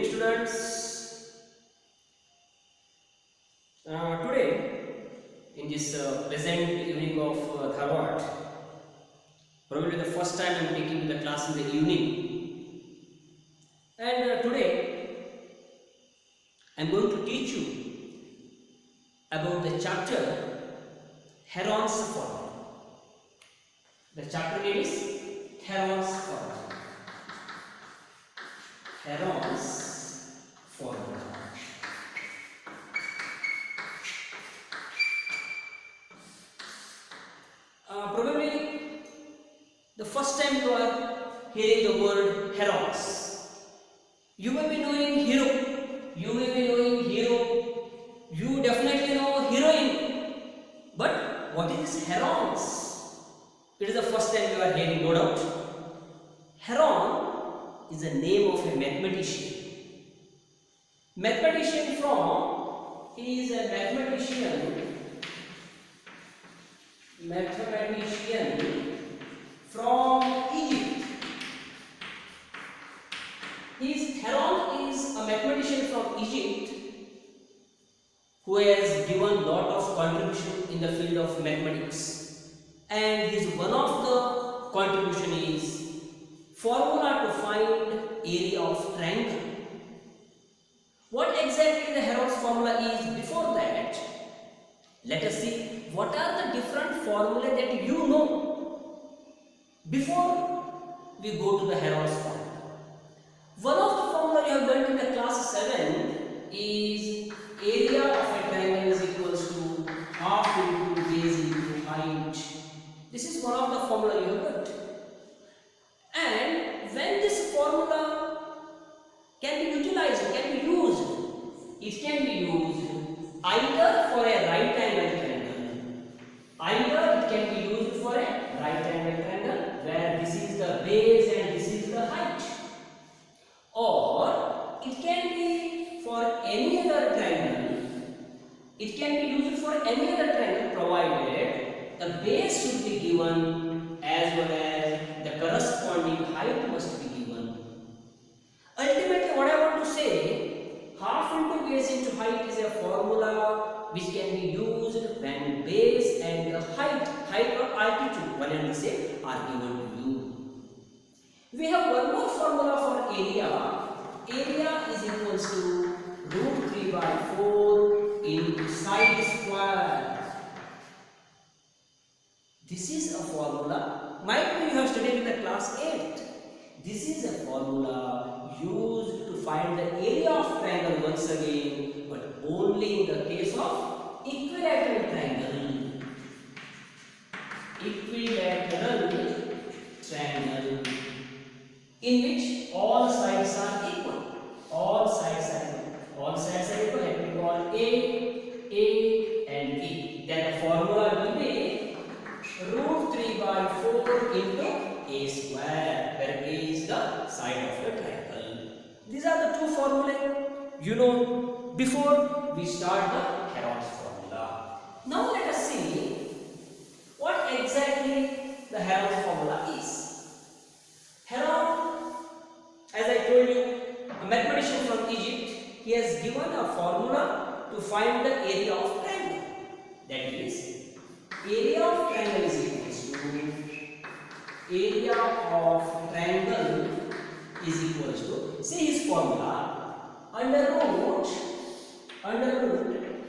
students. Today, in this pleasant evening of Dharwad, probably the first time I am taking the class in the evening, and today I am going to teach you about the chapter Herons Formula. The chapter name is Herons Formula. Herons Formula. Probably the first time you are hearing the word herons. You may be knowing hero. You may be knowing hero. You definitely know heroine. But what is this herons? It is the first time you are hearing, no doubt. Heron is the name of a mathematician. Mathematician from, he is a mathematician from Egypt. Heron is a mathematician from Egypt who has given lot of contribution in the field of mathematics, and his one of the contribution is formula to find area of triangle. What exactly the Herons formula is? Before that, let us see what are the different formulae that you know before we go to the Herons formula. One of the formula you have learned in the class 7 is area of a triangle is equals to half into base into height. This is one of the formula you have learned. And when this formula can be utilized, can be used, it can be used either for a right angle triangle, either it can be used for a right angle triangle where this is the base and this is the height, or it can be for any other triangle. It can be used for any other triangle provided the base should be given as well as the corresponding height must be given. Ultimately, what I want to say, half into base into height is a formula which can be used when base and the height or altitude, one and the same, are given to you. We have one more formula for area. Area is equals to root 3 by 4 into side square. This is a formula, might be you have studied in the class 8. This is a formula used to find the area of triangle once again, but only in the case of equilateral triangle. Equilateral triangle in which all sides are equal. All sides are equal. All sides are equal. Let me call A, and A. Then the formula will be root 3 by 4 into A square, where A is the side of the triangle. These are the two formulae you know before we start the Herons formula. Now let us see what exactly the Herons formula is. Heron, as I told you, a mathematician from Egypt, he has given a formula to find the area of triangle. That is, area of triangle is equals to area of triangle is equals to, see his formula, under root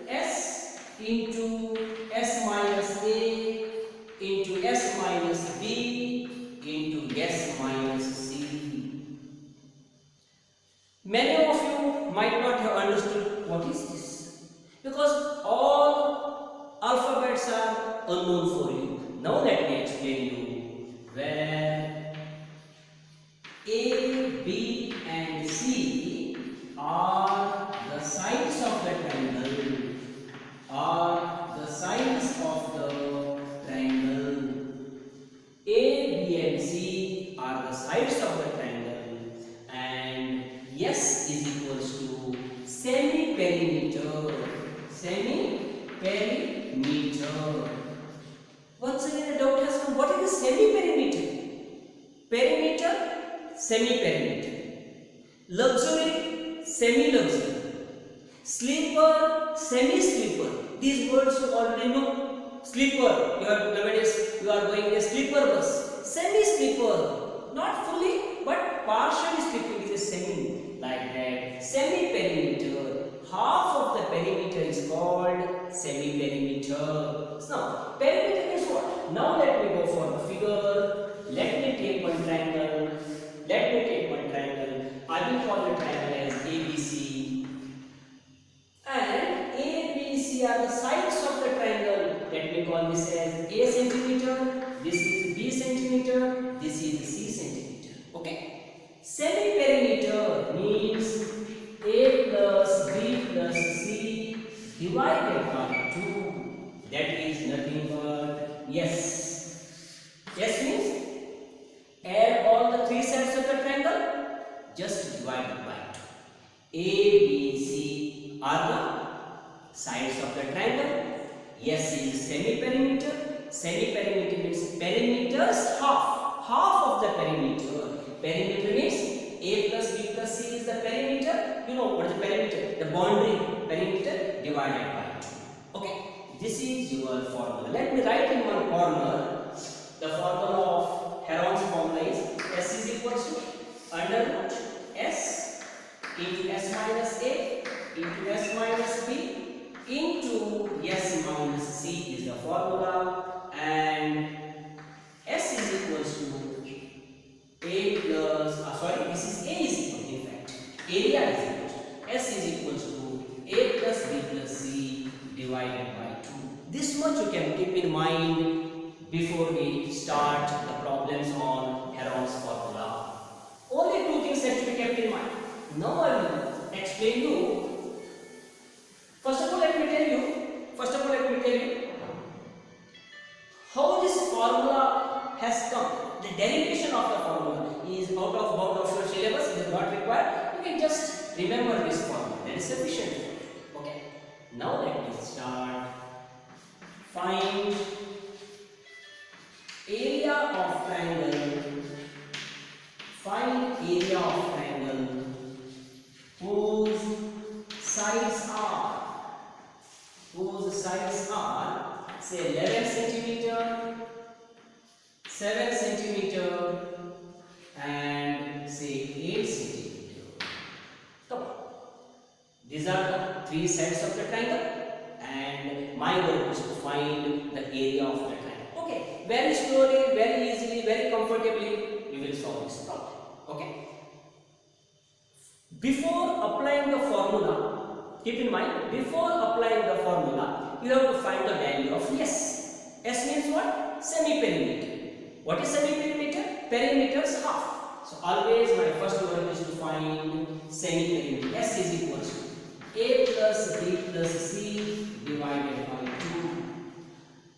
s into s minus a into s minus b into s minus c. Many of you might not have understood what is this, because all alphabets are unknown for you. Now let me explain you where A, B and C are the sides of the triangle, A, B and C are the sides of the triangle, and S is equals to semi-perimeter. Once again the doubt has come, what is semi-perimeter? Perimeter, semi-perimeter. Luxury, semi-luxury. Sleeper, semi-sleeper. These words you already know. Sleeper, nowadays you are going a sleeper bus. Semi-sleeper, not fully but partially sleeping is a semi, like that. Semi-perimeter, half of the perimeter is called semi-perimeter. Now, perimeter is what? Now let me go for the figure. Let me take one triangle. I will call the triangle as ABC. And A, B, C are the sides of the triangle. Let me call this as A centimeter. This is B centimeter. This is C centimeter. Okay. Semi-perimeter means A plus B plus C divided by 2. That is nothing but yes. Yes means add all the three sides of the triangle. Just divide it by 2. A, B, C are the sides of the triangle. Yes is semi-perimeter. Semi-perimeter means perimeters half. Half of the perimeter. Perimeter means A plus B plus C is the perimeter. You know what is the perimeter? The boundary. Perimeter divided by 2. Okay. This is your formula. Let me write in one corner. The formula of Herons formula is S is equals to under root S into S minus A into S minus B into S minus C is the formula, and S is equals to A plus, this is A is equal, in fact, area is equal to S is equals to A plus B plus C divided by 2. This much you can keep in mind before we start the problems on Herons formula. Only two things have to be kept in mind. Now I will explain you. First of all, let me tell you how this formula has come. The derivation of the formula is out of bound of your syllabus. It is not required. You can just remember this formula. That is sufficient. Okay. Now let me start. Find area of triangle. Find area of triangle whose sides are say 11 centimeter, 7 centimeter and say 8 centimeter. Come on. These are the three sides of the triangle and my work is to find the area of the triangle. Okay. Very slowly, very easily, very comfortably we will solve this problem. Okay. Before applying the formula, keep in mind, before applying the formula, you have to find the value of S. S means what? Semi-perimeter. What is semi-perimeter? Perimeters half. So always my first work is to find semi-perimeter. S is equals to A plus B plus C divided by 2.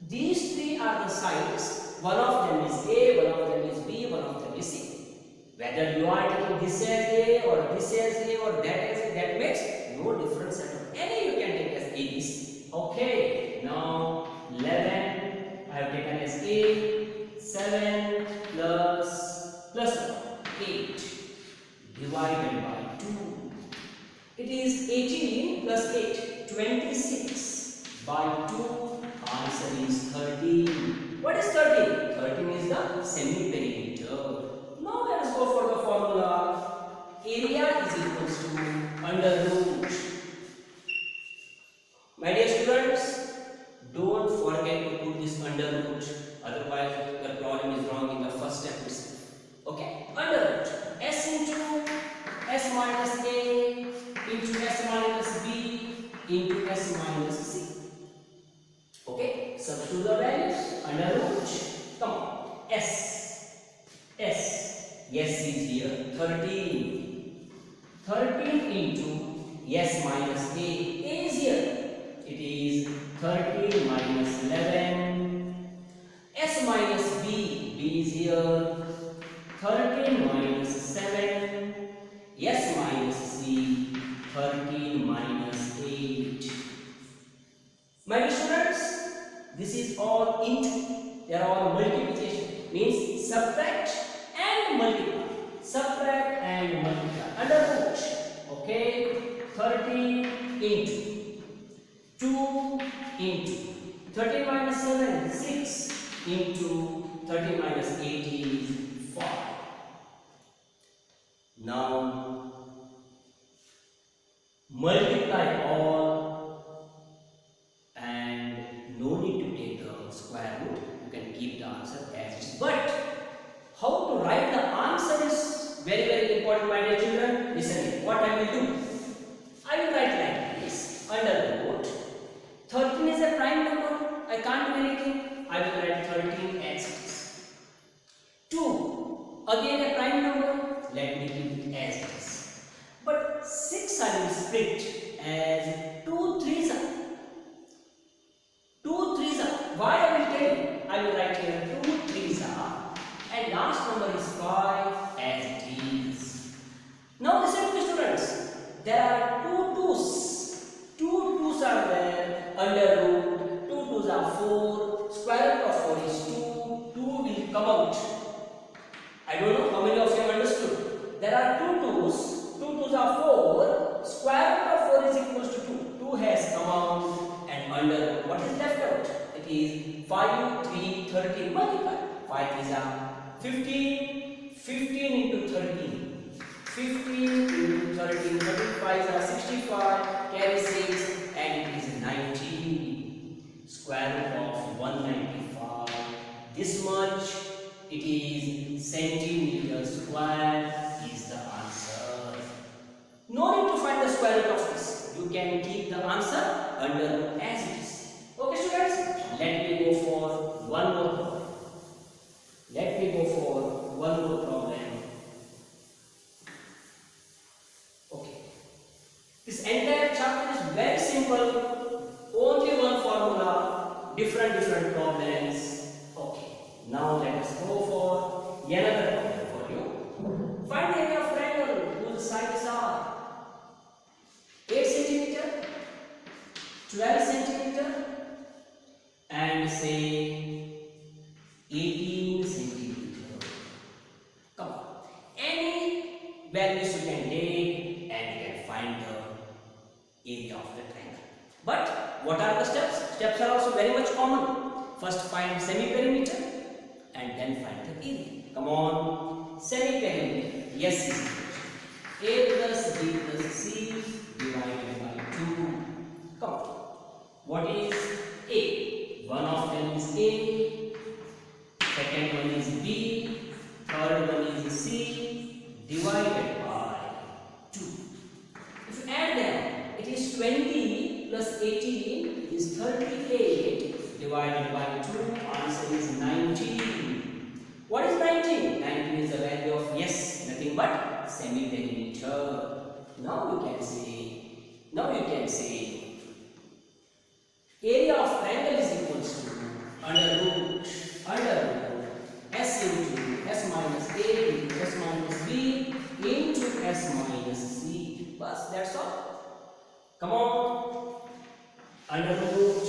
These three are the sides. One of them is A, one of them is B, one of them is C. Whether you are taking this as A or this as A or that as A, that makes no difference at all. Any you can take as ABC. Okay, now 11 I have taken as A, 7 plus 8 divided by 2. It is 18 plus 8, 26 by 2. Answer is 13. What is 13? 13 is the semi-perimeter. Now let us go for the formula. Area is equals to under root. My dear students, don't forget to put this under root. Otherwise, the problem is wrong in the first step itself. Okay, under root. S into S minus A into S minus B into S minus C. Okay, substitute the values under root. Come on, S. Yes is here 13. 13 into S minus A is here. It is 13 minus 11. S minus B is here. 13 minus 7. S minus C 13 minus 8. My dear students, this is all into. They are all multiplication. Means subtract and multiply. Subtract and multiply. Under root. Okay. 30 into 2 into 13 minus 7, 6 into 13 minus 8 is 5. Now multiply all and no need to take the square root. You can keep the answer as it is. But how to write the answer is very, very important, my dear children. Listen, what I will do? I will write like this, under root. 13 is a prime number. I can't do anything. I will write 13 as it is. 2, again a prime number. Let me keep it as it is. But 6 I will split as 2 3s are. 2 3s are. Why I will tell you? I will write here 2 3s are. And last number is 5 as it is. Now listen to me, students. There are 2 2's. 2 2's are there under root. 2 2's are 4. Square root of 4 is 2. 2 will come out. I don't know how many of you have understood. There are 2 2's. 2 2's are 4. Square root of 4 is equals to 2. 2 has come out and under what is left out? It is 5, 3, 13. Multiply. 5 is 15. 15 into 13. 15 into 13. 35 are 65. Carry 6 and it is 90. Square root of 195. This much. It is centimeter square is the answer. No need to find the square root of this. You can keep the answer under as it is. Okay, students? Let me go for one more problem. Let me go for one more problem. Okay. This entire chapter is very simple. Only one formula, different problems. Now let us go for another problem for you. Find the area of triangle whose sides are 8 cm, 12 cm and say 18 cm. Come on. Any values you can take and you can find the area of the triangle. But what are the steps? Steps are also very much common. First find semi-perimeter and then find the area. Come on, semi-perimeter. Yes, is A plus B plus C divided by 2. Come on. What is A? One of them is A, second one is B, third one is C divided by 2. If you add them, it is 20 plus 18 is 38 divided by 2. Answer is 19. What is 19? 19 is the value of, yes, nothing but semi-perimeter. Now you can say area of triangle is equals to under root s into s minus a into s minus b into s minus c. Bas, that's all. Come on. Under root,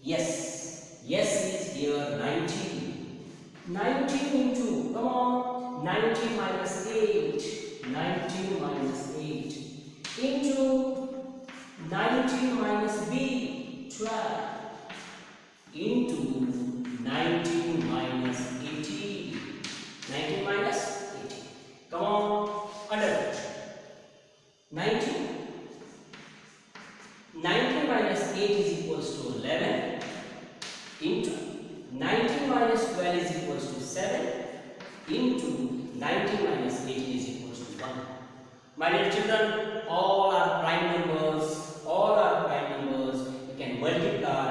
yes is here 19. 19 into, come on, 19 minus 8. 19 minus 8 into 19 minus b, 12 into 19 minus 18. 19 minus 18. Come on, under root. 19 minus 8 is equals to 11 into 19 minus 12 is equals to 7 into 19 minus 18 is equals to 1. My dear children, all are prime numbers. You can multiply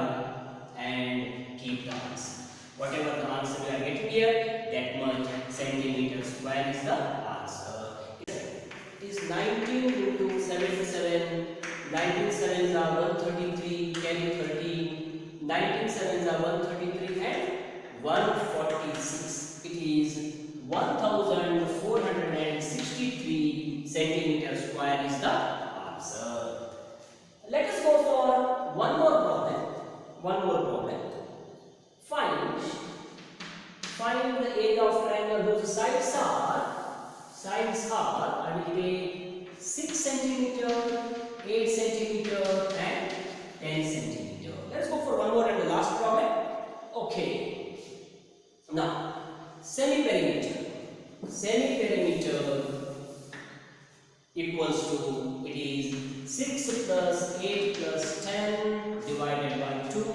and keep the answer. Whatever the answer we are getting here, that much centimeter square is the answer. It is 19 into 77. 19 sevens are 133, carry 13. 19 sevens are 133 and 146. It is 1463 centimeter square is the answer. Let us go for one more problem. Find the area of triangle whose sides are, I will take 6 centimeter 8 centimeter and 10 centimeter. Let's go for one more and the last problem. Okay. Now, semi-perimeter. Semi-perimeter equals to, it is 6 plus 8 plus 10 divided by 2.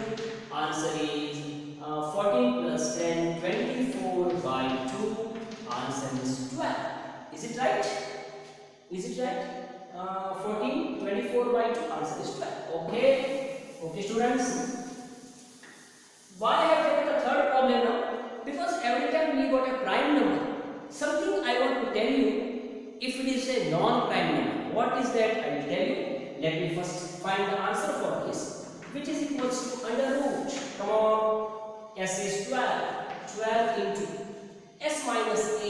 Answer is 14 plus 10, 24 by 2. Answer is 12. Is it right? Is it right? 14, 24 by 2. Answer is 12. Okay. Okay, students. Why I have taken the third problem now? Because every time we got a prime number, something I want to tell you, if it is a non-prime number, what is that? I will tell you. Let me first find the answer for this, which is equals to under root. Come on. S is 12. 12 into S minus A.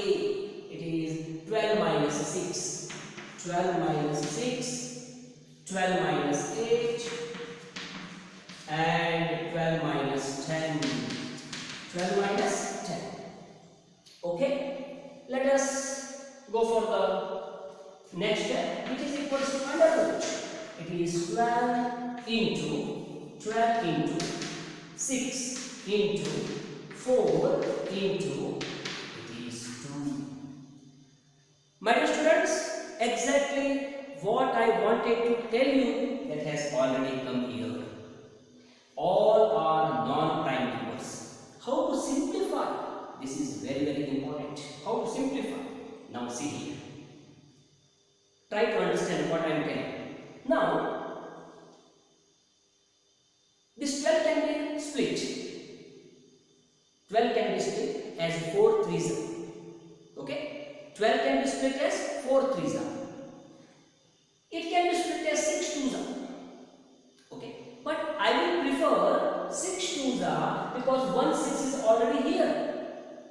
It is 12 minus 6. 12 minus 6. 12 minus 8. And 12 minus 10. 12 minus 10. Okay. Let us go for the next step, which is equals to under root. It is 12 into 6 into 4 into, it is 2. My dear students, exactly what I wanted to tell you that has already come here. All are non-prime numbers. How to simplify? This is very, very important. How to simplify? Now see here. Try to understand what I am telling. Now, this 12 can be split. 12 can be split as 4 threes. Okay? 12 can be split as 4 threes. It can be split as 6 twos. Okay? But I will prefer 6 twos because 1 6 is already here.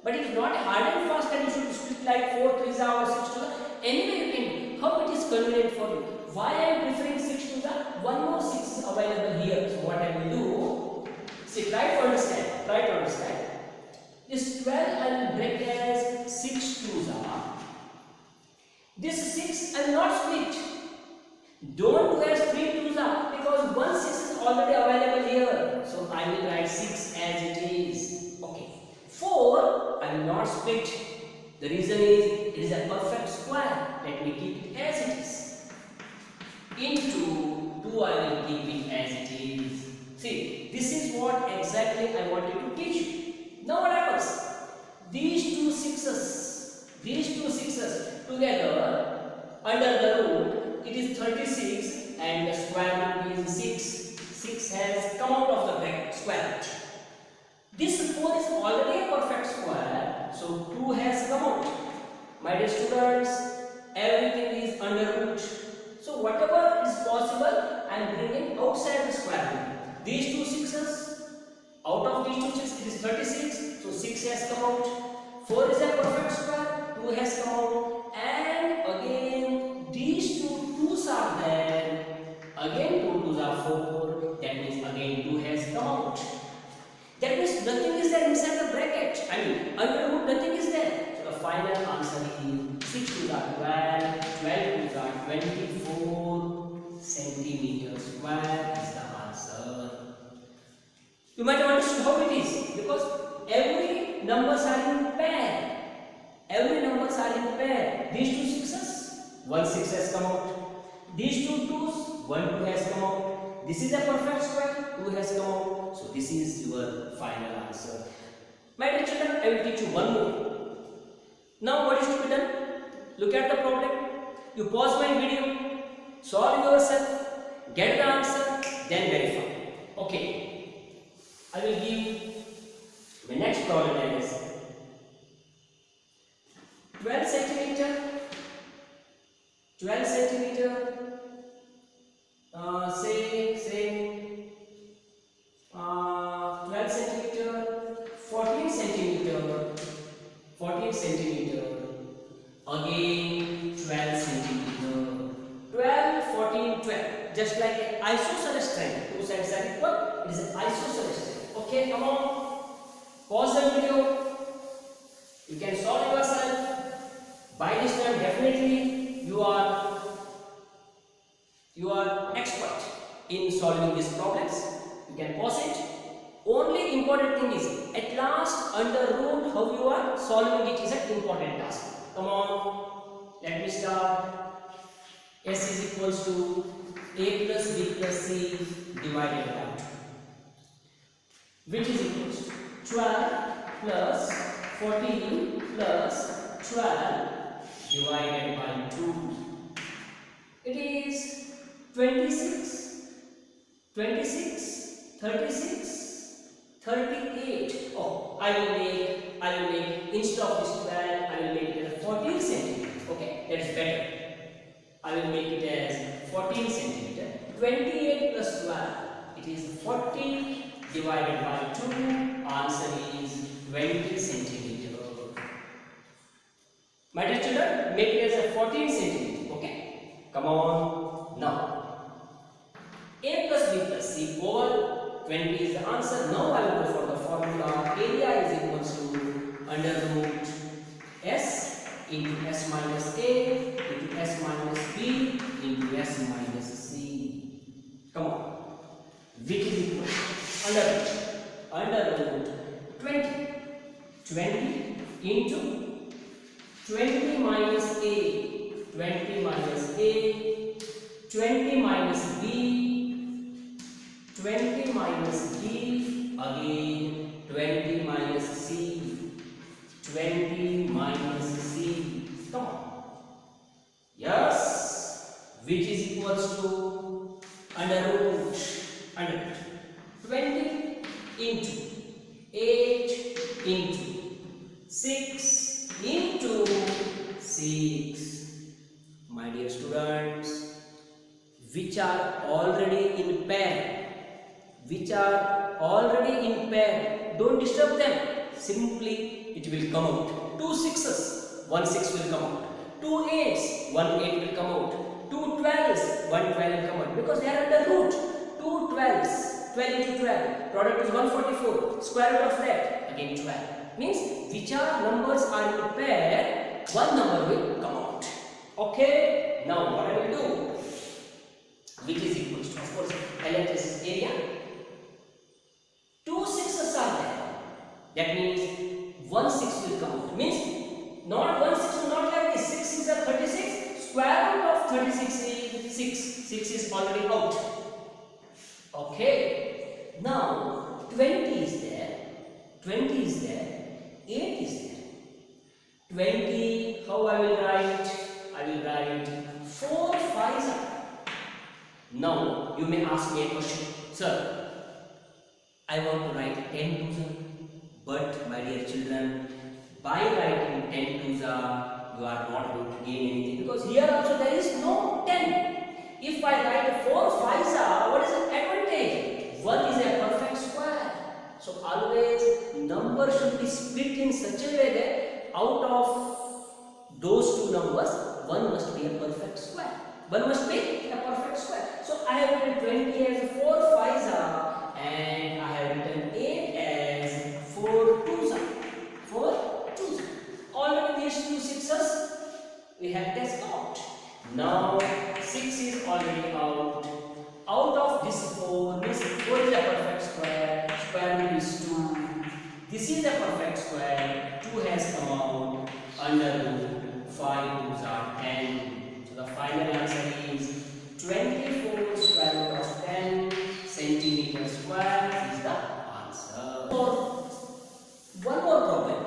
But it's not hard and fast that you should split like 4 threes or 6 twos. Anyway, you can do how it is convenient for you. Why I am preferring 6 twos? One more 6 is available here. So what I will do, see, try to understand. Try to understand. This 12 I will break as 6 twos. This 6 I will not split. Don't do as 3 twos because 1 6 is already available here. So I will write 6 as it is. Okay. 4 I will not split. The reason is it is a perfect square. Let me keep it as it is. Into 2 I will keep it as it is. See, this is what exactly I wanted to teach you. Now what happens? These two sixes together under the root, it is 36 and the square root is 6. 6 has come out of the bracket, square root. This 4 is already a perfect square, so 2 has come out. My dear students, everything is under root. So whatever is possible, I am bringing outside the square root. These two sixes, out of these two sixes, it is 36. So 6 has come out. 4 is a perfect square. 2 has come out. And again, these two twos are there. Again, 2 twos are 4. That means again 2 has come out. That means nothing is there inside the bracket. I mean, under root nothing is there. So the final answer is 6 twos are 12. 12 twos are 24 centimeters square is the answer. You might have understood how it is because every numbers are in pair. Every numbers are in pair. These two sixes, 1 6 has come out. These two twos, 1 2 has come out. This is a perfect square, 2 has come out. So this is your final answer. My dear children, I will teach you one more. Now what is to be done? Look at the problem. You pause my video, solve yourself, get the answer, then verify. Okay. I will give the next problem as 12 centimeter, 12 centimeter, say 12 centimeter, 14 centimeter, 14 centimeter, again 12 centimeter, 12, 14, 12, just like an isosceles triangle, two sides are equal, it is an isosceles triangle. Okay, come on, pause the video, you can solve yourself. By this time definitely you are are expert in solving these problems. You can pause it. Only important thing is at last under root how you are solving it is an important task. Come on, let me start. S is equals to a plus b plus c divided by 2, which is equals to 12 plus 14 plus 12 divided by 2. It is 26, 36, 38. Oh, I will make instead of this 12, I will make it as 14 centimeters. Okay, that is better. I will make it as 14 centimeters. 28 plus 12, it is 40 divided by 2. Answer is 20 centimeters. My dear children, make it as a 14 centimeters. Okay, come on now. A plus b plus c over 20 is the answer. Now I will go for the formula. Area is equals to under root s into s minus a into s minus b into s minus c. Come on. Which is equal to under root 20. 20 into 20 minus a, 20 minus a, 20 minus b, 20 minus b, again 20 minus c, 20 minus c. Come on. Yes, which is equals to under root 20 into 8 into 6 into 6. My dear students, which are already in pair, don't disturb them. Simply it will come out. 2 6s, 1 6 will come out. 2 8s, 1 8 will come out. 2 12s, 1 12 will come out, because they are under root. 2 12s, 12 into 12, product is 144, square root of that, again 12. Means whichever numbers are in pair, one number will come out. Okay, now what I will do, which is equals to, of course, LHS is area. 2 6s are there, that means 1 6 will come out. Means not 1 6 will not like this. 6 6 are 36, square root of 36 is 6. 6 is already out. Okay, now 20 is there, 8 is there. 20, how I will write? I will write 4 5s are. Now you may ask me a question, sir, I want to write 10 2s, but my dear children, by writing 10 2s, you are not going to gain anything, because here also there is no 10. If I write 4 5s, what is the advantage? 1 is a perfect square. So always number should be split in such a way that out of those two numbers, one must be a perfect square. One must be a perfect square. So I have written 20 as 4 5s, and I have written 8 as 4 2s. 4 2s. Already these two 6s we have tested out. Now 6 is already out. Out of this 4, this 4 is a perfect square. Square root is 2. This is a perfect square. 2 has come out. Under root 5 2s are 10. So the final answer is 24 square root of 10 centimeter square is the answer. So one more problem,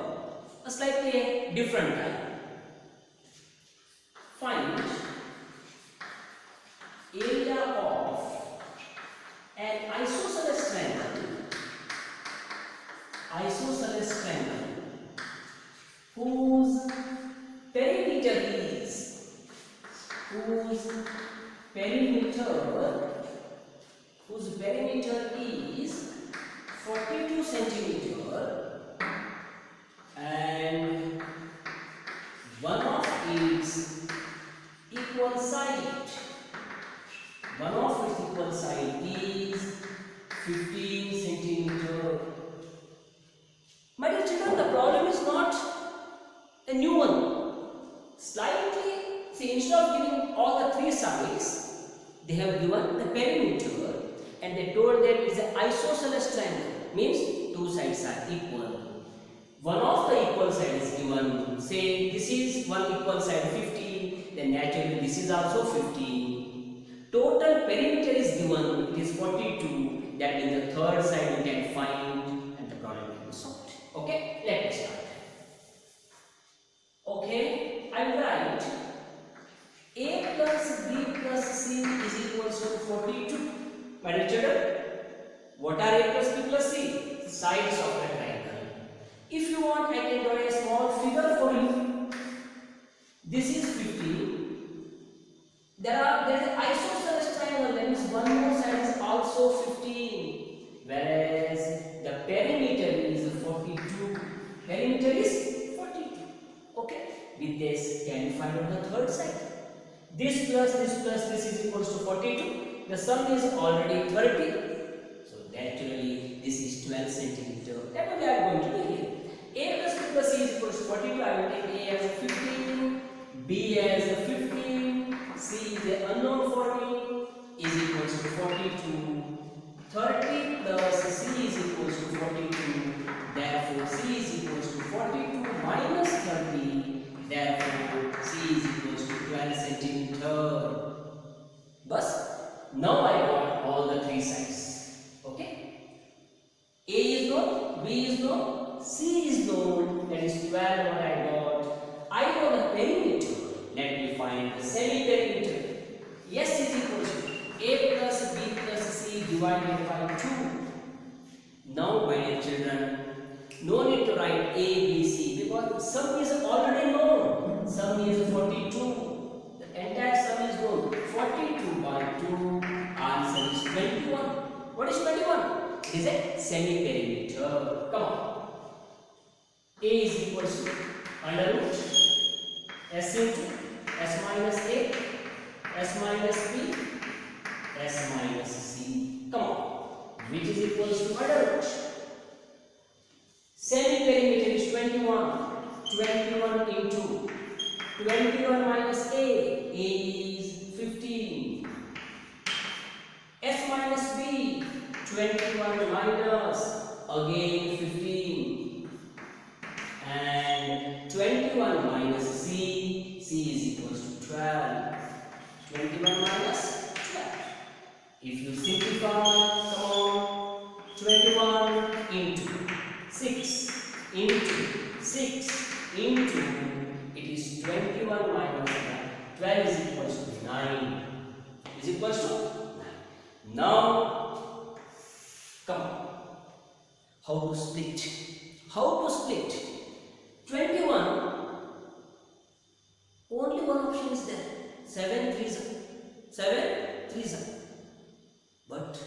a slightly different type. Find area of an isosceles triangle whose perimeter is 42 centimeter, and one of its equal side is 15 centimeter. My dear children, the problem is not a new one. Slightly, see, instead of giving all the three sides, they have given the perimeter and they told that it's an isosceles triangle, means two sides are equal. One of the equal side is given, say this is one equal side 15, then naturally this is also 15. Total perimeter is given, it is 42, that means the third side you can find and the problem can be solved. Okay, let us start. Okay, I will write A plus B plus C is equals to 42. My dear children, what are A plus B plus C? Sides of the triangle. If you want, I can draw a small figure for you. This is 15. There is an isosceles triangle, that means one more side is also 15. Whereas the perimeter is 42. Perimeter is 42. Okay. With this, can you find out the third side? This plus this is equals to 42. The sum is already 30. So naturally, this is 12 centimeter. That what we are going to do here. A plus B plus C is equals to 42. I will take A as 15, B as 15, C is an unknown for me, is equals to 42. 30 plus C is equals to 42. Therefore, C is equals to 42 minus 30. Therefore, C is equals to 12 centimeter. Bus. Now I got all the three sides. Okay. A is known, B is known, C is known. That is 12 what I got. I know the perimeter. Let me find the semi-perimeter. S is equals to A plus B plus C divided by 2. Now, my dear children, no need to write A, B, C because sum is already known. Sum is 42. The entire sum is known. 42 by 2. Answer is 21. What is 21? It is a semi-perimeter. Come on. A is equals to under root S into S minus A, S minus B, S minus C. Come on. Which is equals to under root. Semi-perimeter is 21. 21 into 21 minus A is 15. S minus B, 21 minus again 15. And 21 minus C, C is equals to 12. 21 minus 12. If you simplify, come on, 21 into 6 into 6 into, it is 21 minus 9. 12 is equals to 9. Is equals to 9. Now, come on. How to split? How to split? 21. Only one option is there. 7 3s. 7 3s. But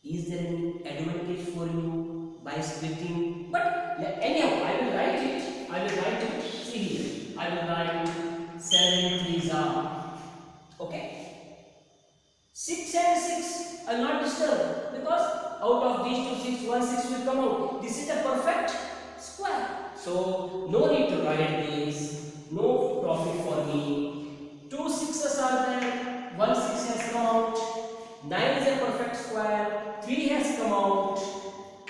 is there any advantage for you by splitting? But anyhow, I will write it. I will write it. See here. I will write 7 3s. Okay. 6 and 6 are not disturbed because out of these two 6, 1 6 will come out. This is a perfect square. So no need to write this. No profit for me. 2 6s are there. 1 6 has come out. 9 is a perfect square. 3 has come out.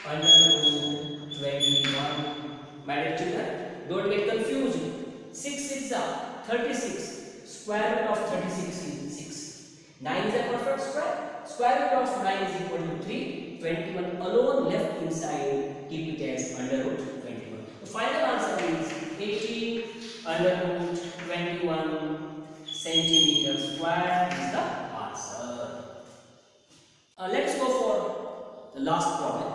Under root 21. My dear children, don't get confused. 6 6 are 36. Square root of 36 is 6. 9 is a perfect square. Square root of 9 is equal to 3. 21 alone left inside. Keep it as under root 21. The final answer is 18 under root 21 centimeter square is the answer. Let's go for the last problem.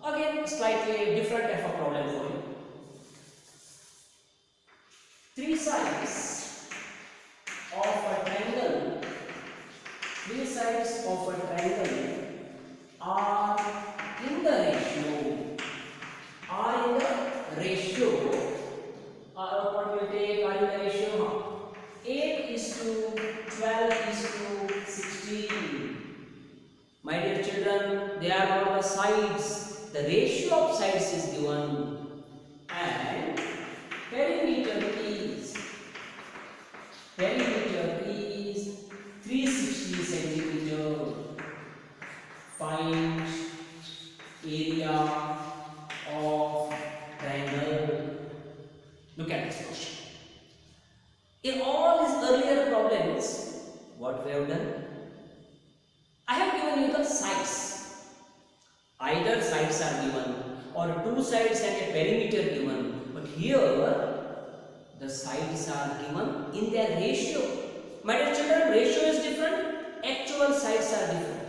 Again, slightly different type of problem for you. Three sides of a triangle. Three sides of a triangle are in the ratio. What will take? Are in the ratio? 8 is to 12 is to 16. My dear children, they are on the sides. The ratio of sides is given, and perimeter is 360 what we have done? I have given you the sides. Either sides are given or two sides and a perimeter given. But here the sides are given in their ratio. My dear children, ratio is different. Actual sides are different.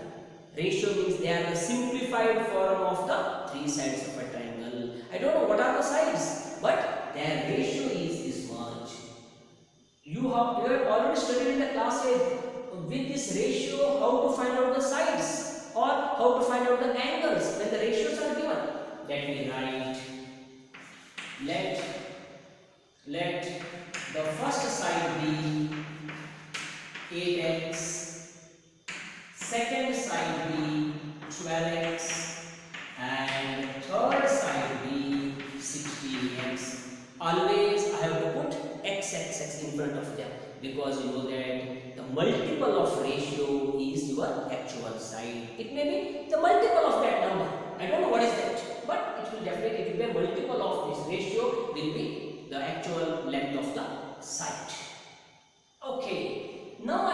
Ratio means they are the simplified form of the three sides of a triangle. I don't know what are the sides, but their ratio is this much. You have already studied in the class 8 with this ratio how to find out the sides or how to find out the angles when the ratios are given. Let me write. Let the first side be 8x, second side be 12x, and third side be 16x. Always I have to put x in front of them because you know that the multiple of ratio is your actual side. It may be the multiple of that number. I don't know what is that, but it will definitely be a multiple of this ratio will be the actual length of the side. Okay, now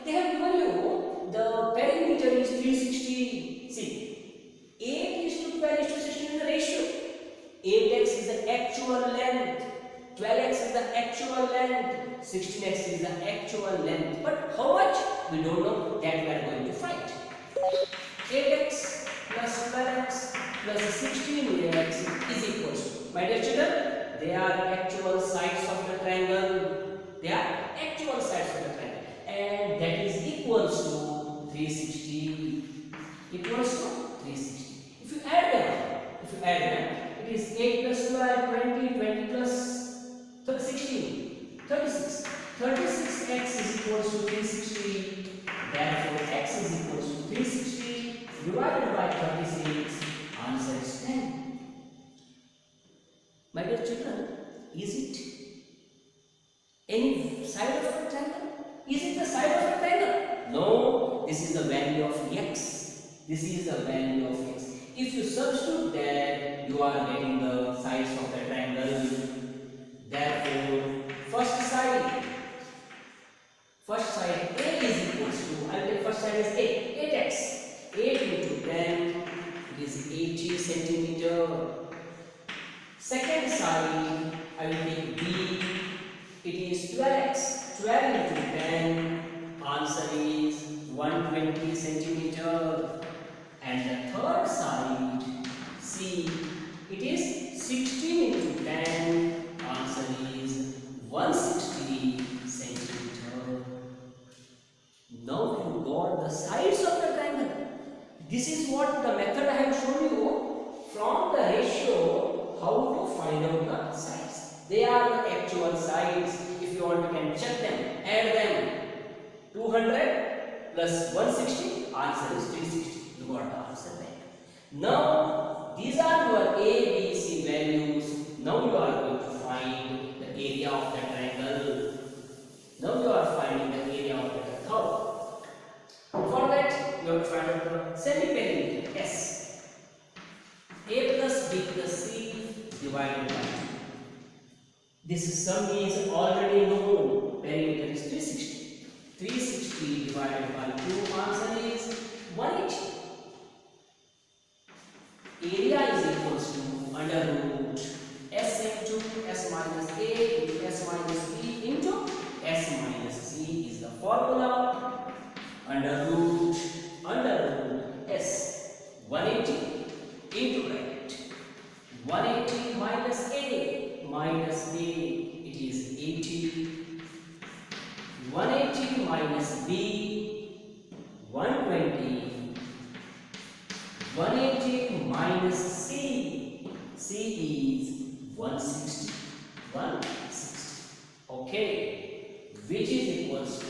they have given you the perimeter is 360. See, 8 is to 12 is to 16 is the ratio. 8x is the actual length, 12x is the actual length, 16x is the actual length. But how much? We don't know, that we are going to find. 8x plus 12x plus 16x is equal to, my dear children, they are actual sides of the triangle. They are actual sides of the triangle. And that is equals to 360. Equals to 360. If you add them, it is 8 plus 12, 20 plus 16, 36. 36x is equals to 360. Therefore, x is equals to 360 divided by 36. Answer is 10. My dear children, is it any side of a triangle? Is it the side of a triangle? No, this is the value of x. This is the value of x. If you substitute that, you are getting the sides of the triangle. Therefore, first side A is equals to, I will take first side as A, 8x. 8 into 10 is 80 centimeter. Second side, I will take B, it is 12x. 12 into 10, answer is 120 centimeter. And the third side, C, it is 16 into 10, answer is 160 centimeter. Now you got the sides of the triangle. This is what the method I have shown you from the ratio how to find out the sides. They are the actual sides. If you want, you can check them, add them. 200 plus 160, answer is 360. You got the answer back. Now, these are your A, B, C values. Now you are going to find the area of the triangle. Now you are finding the area of the curve. For that, you have to find out the semi-perimeter S. A plus B plus C divided by 2. This sum is already known. Perimeter is 360. 360 divided by 2, answer is 180. Area is equals to under root S into S minus A into S minus B into S minus C is the formula. Under root S 180 into bracket 180 minus A, it is 80. 180 minus B, 120. 180 minus C is 160. 160. Okay, which is equals to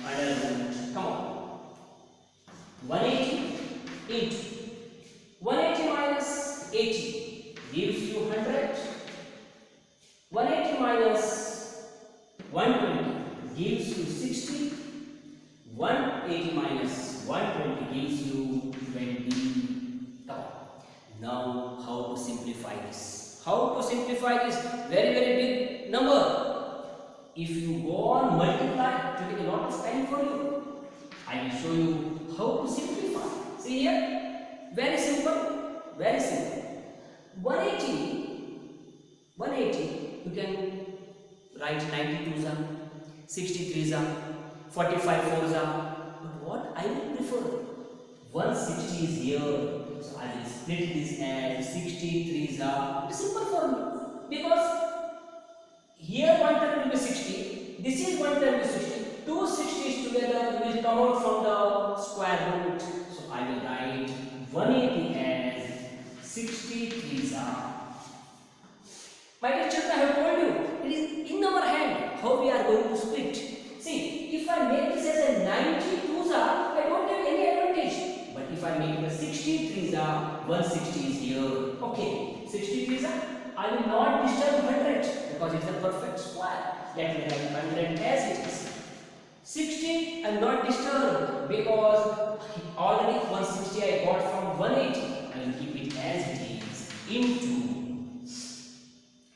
under root. Come on. 180 into 180 minus 80 gives you 100. 180 minus 120 gives you 60. 180 minus 120 gives you 20. Now, how to simplify this? How to simplify this very big number? If you go on multiply, it will take a lot of time time for you. I will show you how to simplify. See here, very simple, very simple. 180, you can write 92s are, 63s are, 45 4s are. But what I will prefer, 160 is here, so I will split this as 63s are. It's simple for me because here one term will be 60, this is one term will be 60. Two 60s together will come out from the square root. So I will write 180 as 63s are. My dear children, I have told you, it is in our hand how we are going to split. See, if I make this as a 92s are, I don't have any advantage. But if I make it a 63s are, 160 is here. Okay, 63s are, I will not disturb 100 because it's a perfect square. Let me write 100 as it is. 60 I am not disturbed because already 160 I got from 180. I will keep it as it is into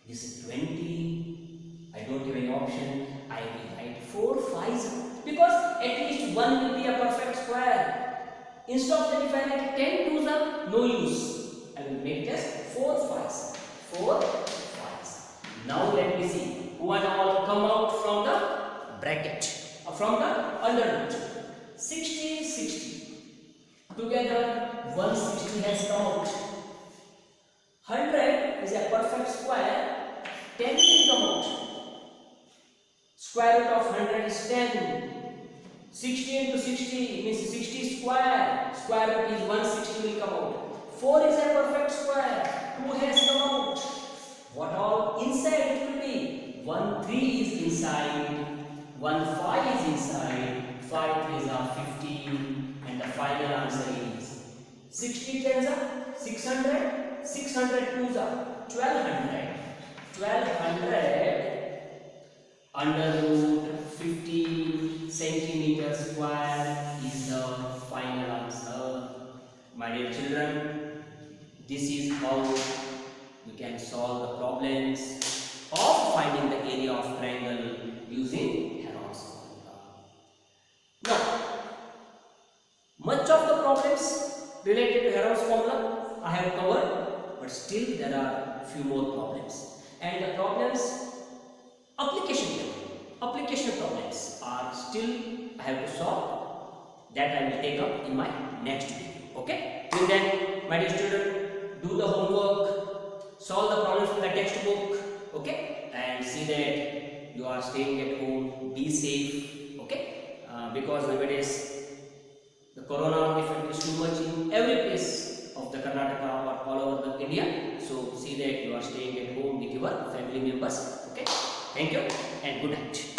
this is 20. I don't have any option. I will write 4 5s because at least one will be a perfect square. Instead of that, if I write 10 2s are, no use. I will make just 4 5s. 4 5s. Now let me see what all come out from the bracket. From the under root. 60 60 together 160 has come out. 100 is a perfect square. 10 will come out. Square root of 100 is 10. 60 into 60 means 60 square. Square root is 160 will come out. 4 is a perfect square. 2 has come out. What all inside it will be? 1 3 is inside. 1 5 is inside, 5 3s are 15, and the final answer is 60 10s are 600, 600 2s are 1200, 1200 under root 15 centimeter square is the final answer. My dear children, this is how you can solve the problems of finding the area of triangle using Herons formula. Now, much of the problems related to Herons formula I have covered, but still there are few more problems. And the problems, application problems are still I have to solve. That I will take up in my next video. Okay? Till then, my dear student, do the homework, solve the problems from the textbook. Okay? And see that you are staying at home, be safe, okay? Because nowadays the corona effect is too much in every place of the Karnataka or all over the India. So see that you are staying at home with your family members, okay? Thank you and good night.